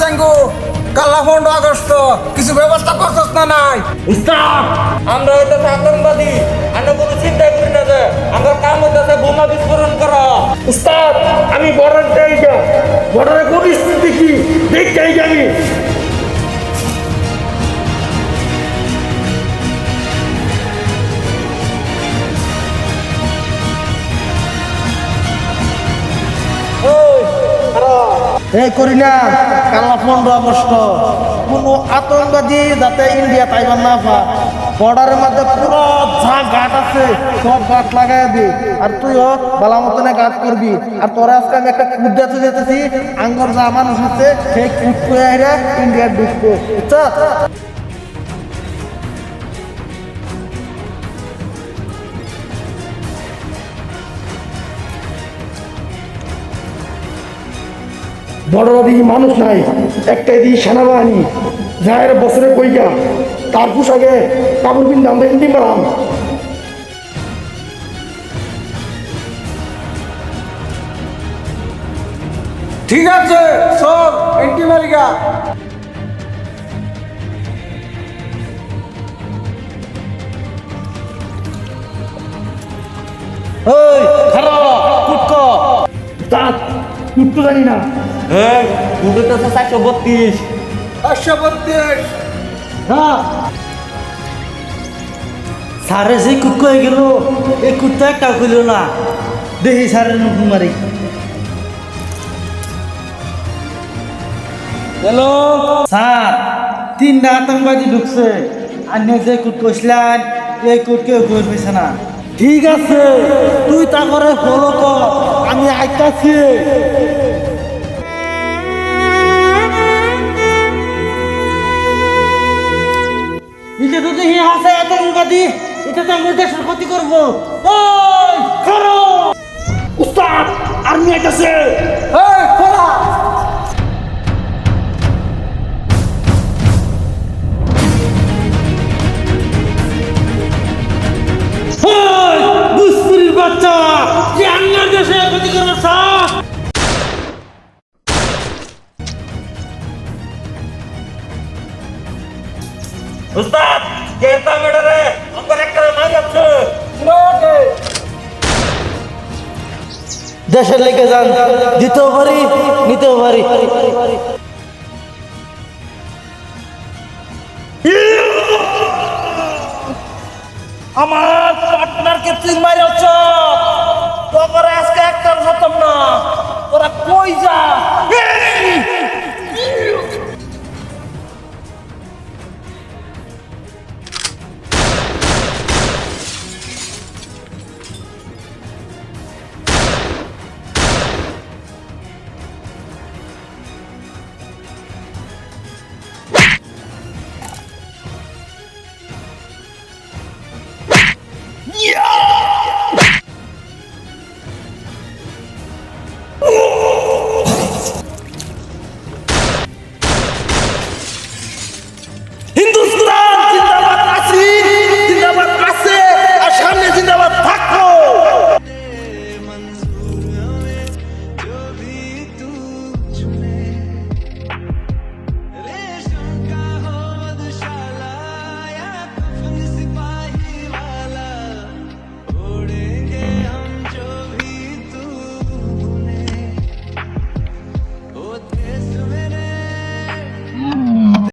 চাঙ্গু কালা 15 আগস্ট কিছু ব্যবস্থা করছস না নাই? উস্তাদ আমরা হইতেছে আতঙ্কবাদী, আমরা কোনো চিন্তা করি না যে আমার কাম হইতেছে বোমা বিস্ফোরণ করা। উস্তাদ আমি বর্ডার জায়গা, বর্ডারের পরিস্থিতি কি দেখতেই জানি। এই করি না কালা 15 আগস্ট কোনো আতঙ্কবাদী যাতে ইন্ডিয়া তাইবার না পা বর্ডারের মধ্যে পুরো যা ঘাট আছে সব ঘাট লাগাই দি আর তুইও বালা মতনে ঘাট করবি আর তোরা আজকে আমি একটা কুদ দিতে যেতেছি আঙ্গর যা মানুষ আছে সেই কুদ করে আইরা ইন্ডিয়া ঢুকবো বুঝছা বড়রা দিকে মানুষ নাই, একটাই দিকে সেনাবাহিনী যায়ের বছরে কইকা তার পোশাকে কাপড় কিনতে আমরা কিনতে পারলাম। ঠিক আছে সব এন্টি মালিকা। ওই খারা কুটক তার উত্তর জানি না। এই উঠতেছে 432। 532 হ্যাঁ সারে যে কুটক হয়ে গেল এই কুটটা একটা কইল না দেখি সারের মুখ মারি হ্যালো স্যার 3টা আতঙ্কবাদী ঢুকছে আপনি যে কুট কইছিলেন এই কুট কেউ কই পেছে না ঠিক আছে তুই তা করে ফলো কর আমি আইতাছি এটা তো দেখি আছে আতঙ্কবাদী এটা তো আমাদের দেশের ক্ষতি করবো ওই করো উস্তাদ আর্মি আইতাছে। এই খোলা বুসপুরির বাচ্চা যে আমার দেশে ক্ষতি করবো স্যার উস্তাদ কেতা মেডারে আমার একটা মাই যাচ্ছে। দেশের লেগে যান দিতেও পারি নিতেও পারি আমার পার্টনারকে তুই মাইরাছ, তোর আজকে একটা হতাম না। তোরা কই যা